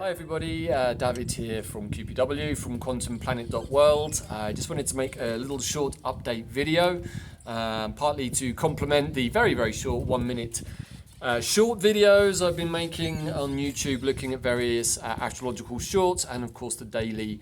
Hi everybody, Davyd here from QPW from quantumplanet.world. I just wanted to make a little short update video, partly to complement the very short 1 minute short videos I've been making on YouTube looking at various astrological shorts and of course the daily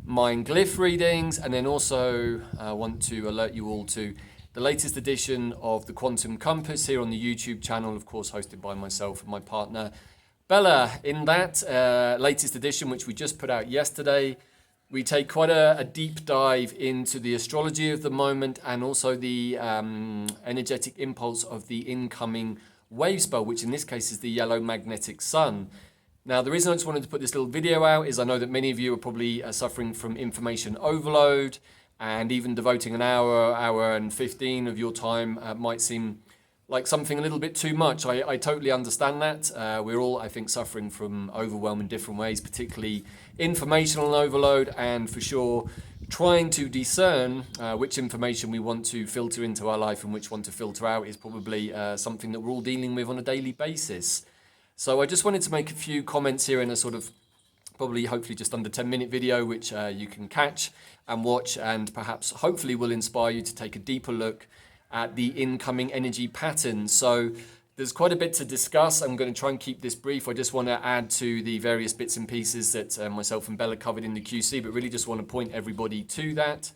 Mayan glyph readings, and then also want to alert you all to the latest edition of the Quantum Compass here on the YouTube channel, of course hosted by myself and my partner Bella. In that latest edition, which we just put out yesterday, we take quite a deep dive into the astrology of the moment and also the energetic impulse of the incoming wave spell, which in this case is the yellow magnetic sun. Now, the reason I just wanted to put this little video out is I know that many of you are probably suffering from information overload, and even devoting an hour and 15 of your time might seem like something a little bit too much. I totally understand that. We're all, I think, suffering from overwhelm in different ways, particularly informational overload, and for sure trying to discern which information we want to filter into our life and which one to filter out is probably something that we're all dealing with on a daily basis. So I just wanted to make a few comments here in a sort of probably hopefully just under 10-minute video, which you can catch and watch, and perhaps hopefully will inspire you to take a deeper look at the incoming energy pattern. So there's quite a bit to discuss. I'm going to try and keep this brief. I just want to add to the various bits and pieces that myself and Bella covered in the QC, but really just want to point everybody to that.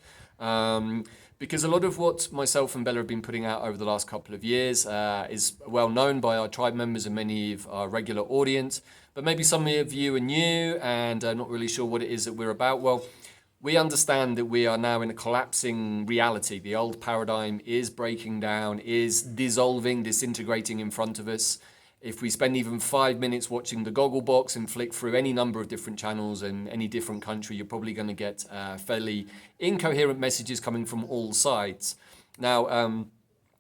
Because a lot of what myself and Bella have been putting out over the last couple of years is well known by our tribe members and many of our regular audience, but maybe some of you are new and not really sure what it is that we're about. Well, we understand that we are now in a collapsing reality. The old paradigm is breaking down, is dissolving, disintegrating in front of us. If we spend even 5 minutes watching the goggle box and flick through any number of different channels in any different country, you're probably going to get fairly incoherent messages coming from all sides. Now,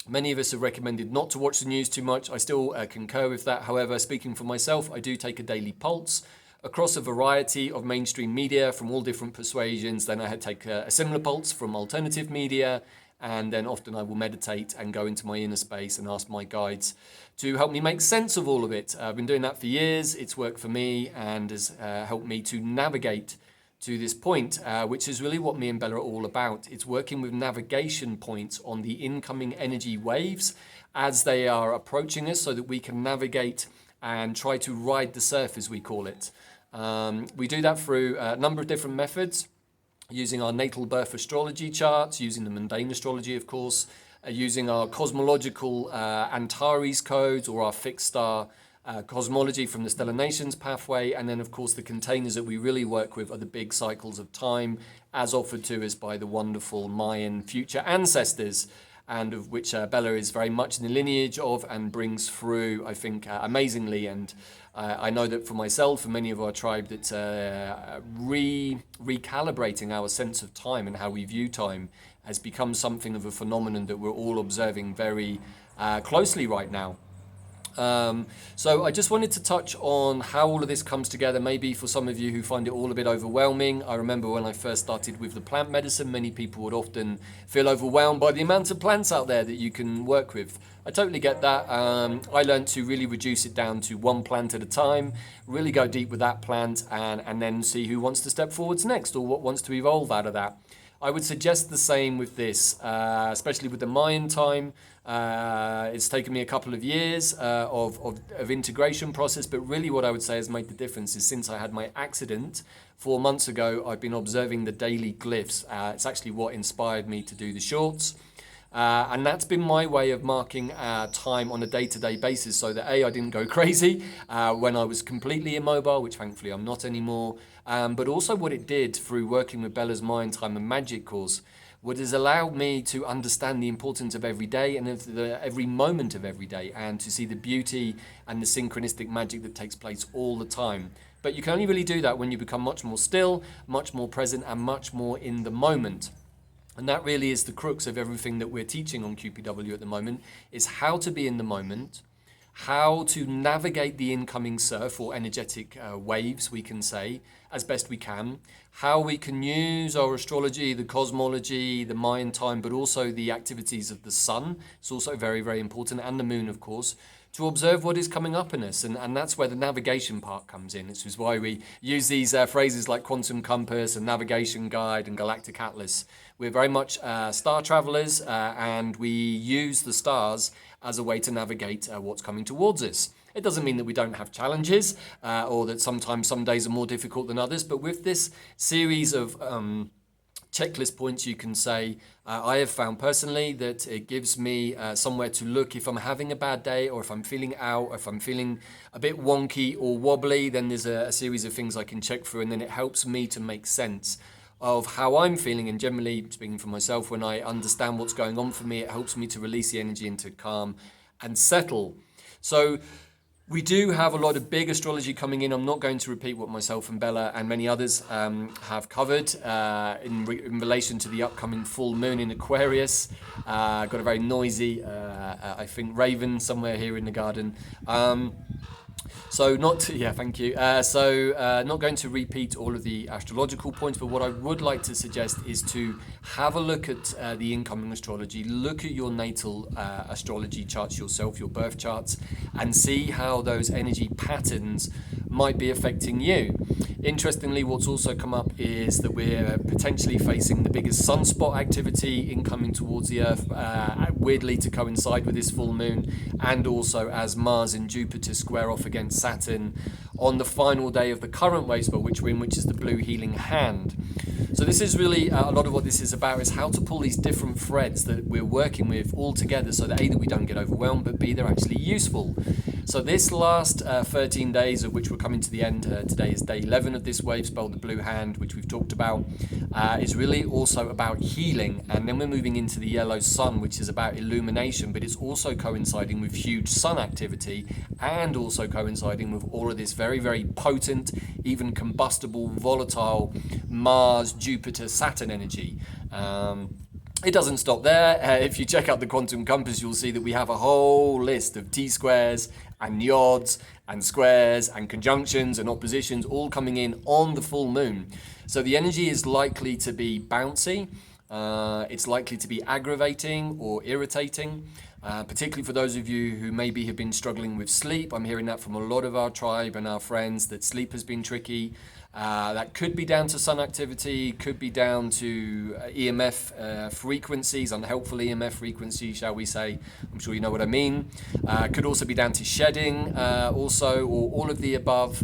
many of us have recommended not to watch the news too much. I still concur with that. However, speaking for myself, I do take a daily pulse across a variety of mainstream media from all different persuasions. Then I take a similar pulse from alternative media, and then often I will meditate and go into my inner space and ask my guides to help me make sense of all of it. I've been doing that for years. It's worked for me and has helped me to navigate to this point, which is really what me and Bella are all about. It's working with navigation points on the incoming energy waves as they are approaching us so that we can navigate and try to ride the surf, as we call it. We do that through a number of different methods, using our natal birth astrology charts, using the mundane astrology, of course, using our cosmological Antares codes or our fixed star cosmology from the Stellar Nations pathway, and then, of course, the containers that we really work with are the big cycles of time as offered to us by the wonderful Mayan future ancestors, and of which Bella is very much in the lineage of and brings through, I think, amazingly. And I know that for myself and many of our tribe that recalibrating our sense of time and how we view time has become something of a phenomenon that we're all observing very closely right now. So I just wanted to touch on how all of this comes together, maybe for some of you who find it all a bit overwhelming. I remember when I first started with the plant medicine, many people would often feel overwhelmed by the amount of plants out there that you can work with. I totally get that. I learned to really reduce it down to one plant at a time, really go deep with that plant, and then see who wants to step forwards next or what wants to evolve out of that. I would suggest the same with this, especially with the Mayan time. It's taken me a couple of years of integration process, but really what I would say has made the difference is since I had my accident 4 months ago, I've been observing the daily glyphs. It's actually what inspired me to do the shorts. And that's been my way of marking time on a day-to-day basis so that I didn't go crazy when I was completely immobile, which thankfully I'm not anymore. But also what it did through working with Bella's Mind, Time and Magic course, what has allowed me to understand the importance of every day and of every moment of every day, and to see the beauty and the synchronistic magic that takes place all the time. But you can only really do that when you become much more still, much more present, and much more in the moment. And that really is the crux of everything that we're teaching on QPW at the moment, is how to be in the moment, how to navigate the incoming surf or energetic waves, we can say, as best we can, how we can use our astrology, the cosmology, the Mayan time, but also the activities of the sun. It's also very, very important, and the moon, of course, to observe what is coming up in us. And that's where the navigation part comes in. This is why we use these phrases like quantum compass and navigation guide and galactic atlas. We're very much star travelers, and we use the stars as a way to navigate what's coming towards us. It doesn't mean that we don't have challenges or that sometimes some days are more difficult than others, but with this series of checklist points, you can say, I have found personally that it gives me somewhere to look if I'm having a bad day, or if I'm feeling out, or if I'm feeling a bit wonky or wobbly, then there's a series of things I can check through, and then it helps me to make sense of how I'm feeling. And generally, speaking for myself, when I understand what's going on for me, it helps me to release the energy into calm and settle. So we do have a lot of big astrology coming in. I'm not going to repeat what myself and Bella and many others have covered in relation to the upcoming full moon in Aquarius. Got a very noisy, I think, raven somewhere here in the garden. Thank you. Not going to repeat all of the astrological points, but what I would like to suggest is to have a look at the incoming astrology, look at your natal astrology charts yourself, your birth charts, and see how those energy patterns might be affecting you. Interestingly, what's also come up is that we're potentially facing the biggest sunspot activity incoming towards the Earth, weirdly to coincide with this full moon, and also as Mars and Jupiter square off against Saturn on the final day of the current wave spell, which we're in, which is the blue healing hand. So this is really a lot of what this is about, is how to pull these different threads that we're working with all together, so that A, that we don't get overwhelmed, but B, they're actually useful. So this last 13 days, of which we're coming to the end, today is day 11 of this wave spell, the blue hand, which we've talked about, is really also about healing. And then we're moving into the yellow sun, which is about illumination, but it's also coinciding with huge sun activity, and also coinciding with all of this very, very potent, even combustible, volatile Mars, Jupiter, Saturn energy. It doesn't stop there. If you check out the quantum compass, you'll see that we have a whole list of T-squares and yods and squares and conjunctions and oppositions all coming in on the full moon. So the energy is likely to be bouncy. It's likely to be aggravating or irritating, particularly for those of you who maybe have been struggling with sleep. I'm hearing that from a lot of our tribe and our friends, that sleep has been tricky. That could be down to sun activity, could be down to EMF frequencies, unhelpful EMF frequencies, shall we say. I'm sure you know what I mean. Could also be down to shedding also, or all of the above.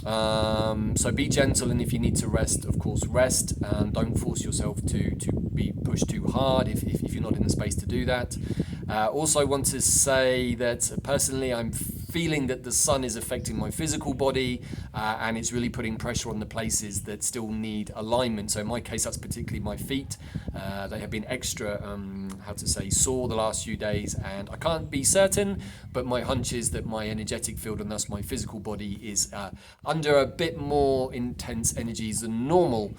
So be gentle, and if you need to rest, of course, rest. Don't force yourself to be pushed too hard if you're not in the space to do that. Also want to say that personally I'm feeling that the sun is affecting my physical body, and it's really putting pressure on the places that still need alignment. So in my case, that's particularly my feet. They have been extra, sore the last few days, and I can't be certain, but my hunch is that my energetic field, and thus my physical body, is under a bit more intense energies than normal.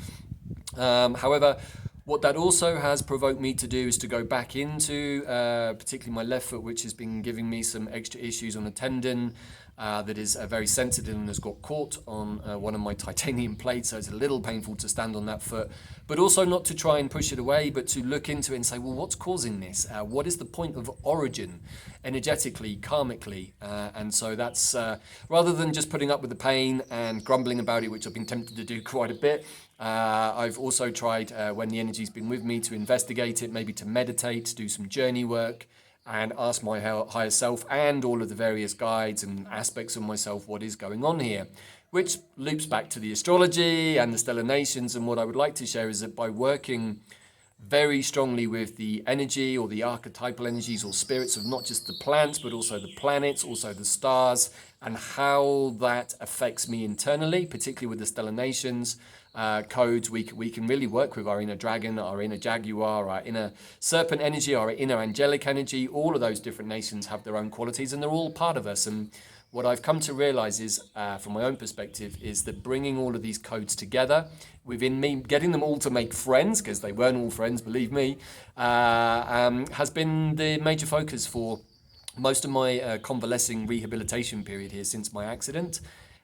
However, what that also has provoked me to do is to go back into particularly my left foot, which has been giving me some extra issues on a tendon that is very sensitive and has got caught on one of my titanium plates, so it's a little painful to stand on that foot, but also not to try and push it away, but to look into it and say, well, what's causing this? What is the point of origin, energetically, karmically? And so that's, rather than just putting up with the pain and grumbling about it, which I've been tempted to do quite a bit, I've also tried, when the energy's been with me, to investigate it, maybe to meditate, to do some journey work, and ask my higher self and all of the various guides and aspects of myself what is going on here, which loops back to the astrology and the stellar nations. And what I would like to share is that by working very strongly with the energy or the archetypal energies or spirits of not just the plants, but also the planets, also the stars, and how that affects me internally, particularly with the stellar nations, codes, we can really work with our inner dragon, our inner jaguar, our inner serpent energy, our inner angelic energy. All of those different nations have their own qualities, and they're all part of us. And what I've come to realize is, from my own perspective, is that bringing all of these codes together within me, getting them all to make friends, because they weren't all friends, believe me, has been the major focus for most of my convalescing rehabilitation period here since my accident.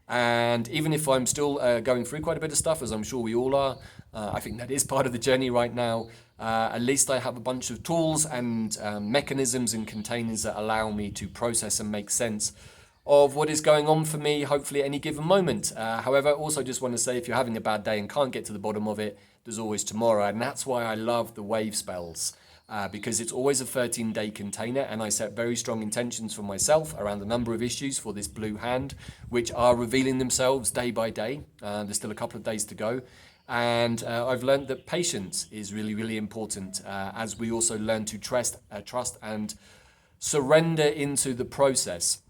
And even if I'm still going through quite a bit of stuff, as I'm sure we all are, I think that is part of the journey right now. At least I have a bunch of tools and mechanisms and containers that allow me to process and make sense of what is going on for me, hopefully at any given moment. However, I also just want to say, if you're having a bad day and can't get to the bottom of it, there's always tomorrow. And that's why I love the wave spells. Because it's always a 13-day container, and I set very strong intentions for myself around a number of issues for this blue hand, which are revealing themselves day by day. There's still a couple of days to go. And I've learned that patience is really, really important as we also learn to trust and surrender into the process.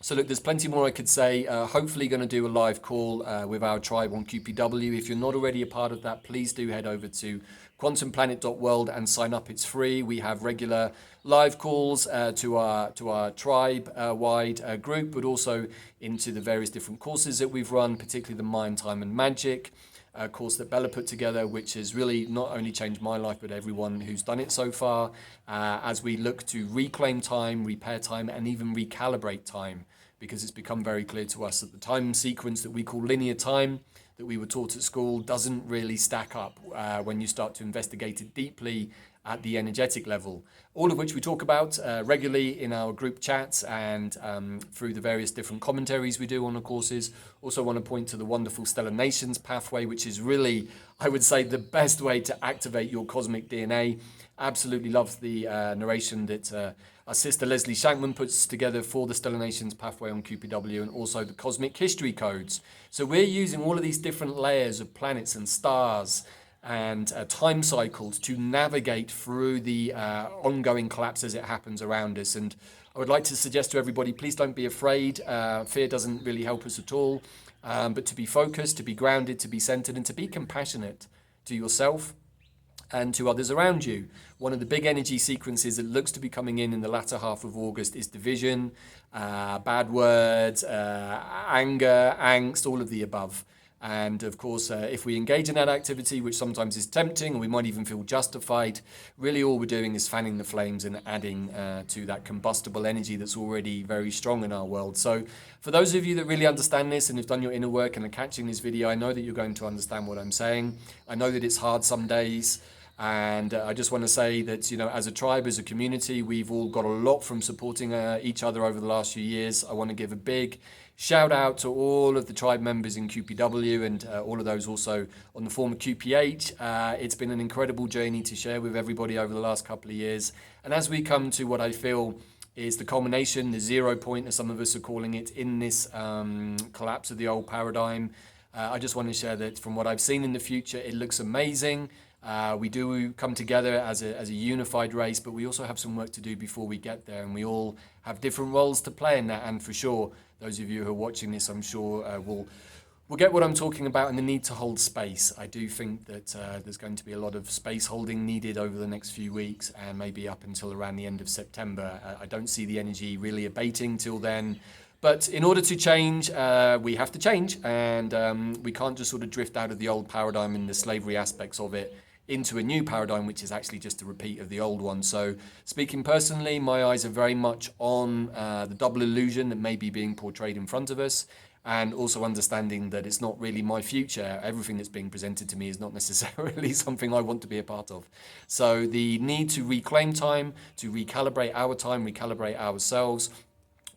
So look, there's plenty more I could say. Hopefully going to do a live call with our tribe on QPW. If you're not already a part of that, please do head over to quantumplanet.world and sign up. It's free. We have regular live calls to our tribe-wide group, but also into the various different courses that we've run, particularly the Mayan Time and Magic course that Bella put together, which has really not only changed my life, but everyone who's done it so far, as we look to reclaim time, repair time, and even recalibrate time, because it's become very clear to us that the time sequence that we call linear time, that we were taught at school, doesn't really stack up when you start to investigate it deeply at the energetic level. All of which we talk about regularly in our group chats and through the various different commentaries we do on the courses. Also want to point to the wonderful Stellar Nations pathway, which is really, I would say, the best way to activate your cosmic DNA. Absolutely love the narration that our sister Leslie Shankman puts together for the Stellar Nations pathway on QPW, and also the cosmic history codes. So we're using all of these different layers of planets and stars and time cycles to navigate through the ongoing collapse as it happens around us. And I would like to suggest to everybody, please don't be afraid. Fear doesn't really help us at all, but to be focused, to be grounded, to be centered, and to be compassionate to yourself and to others around you. One of the big energy sequences that looks to be coming in the latter half of August is division, bad words, anger, angst, all of the above. And of course, if we engage in that activity, which sometimes is tempting, and we might even feel justified, really all we're doing is fanning the flames and adding to that combustible energy that's already very strong in our world. So for those of you that really understand this and have done your inner work and are catching this video, I know that you're going to understand what I'm saying. I know that it's hard some days. And I just want to say that, you know, as a tribe, as a community, we've all got a lot from supporting each other over the last few years. I want to give a big shout out to all of the tribe members in QPW and all of those also on the former QPH. It's been an incredible journey to share with everybody over the last couple of years. And as we come to what I feel is the culmination, the 0 point, as some of us are calling it, in this collapse of the old paradigm, I just want to share that from what I've seen in the future, it looks amazing. We do come together as a unified race, but we also have some work to do before we get there, and we all have different roles to play in that. And for sure, those of you who are watching this, I'm sure will get what I'm talking about and the need to hold space. I do think that there's going to be a lot of space holding needed over the next few weeks, and maybe up until around the end of September. I don't see the energy really abating till then. But in order to change, we have to change, and we can't just sort of drift out of the old paradigm and the slavery aspects of it into a new paradigm, which is actually just a repeat of the old one. So speaking personally, my eyes are very much on the double illusion that may be being portrayed in front of us, and also understanding that it's not really my future. Everything that's being presented to me is not necessarily something I want to be a part of. So the need to reclaim time, to recalibrate our time, recalibrate ourselves,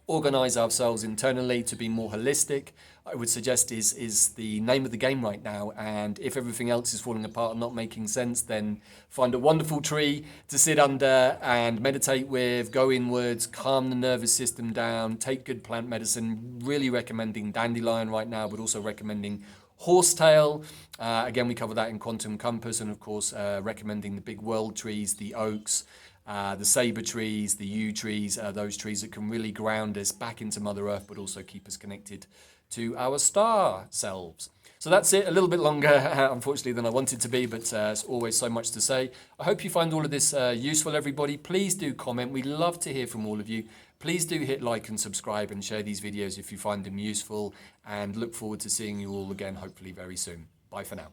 organize ourselves internally to be more holistic, I would suggest is the name of the game right now. And if everything else is falling apart and not making sense, then find a wonderful tree to sit under and meditate with, go inwards, calm the nervous system down, take good plant medicine, really recommending dandelion right now, but also recommending horsetail. Again, we cover that in Quantum Compass, and of course, recommending the big world trees, the oaks, the saber trees, the yew trees, those trees that can really ground us back into Mother Earth, but also keep us connected to our star selves. So that's it, a little bit longer, unfortunately, than I wanted to be, but it's always so much to say. I hope you find all of this useful, everybody. Please do comment. We love to hear from all of you. Please do hit like and subscribe and share these videos if you find them useful, and look forward to seeing you all again, hopefully very soon. Bye for now.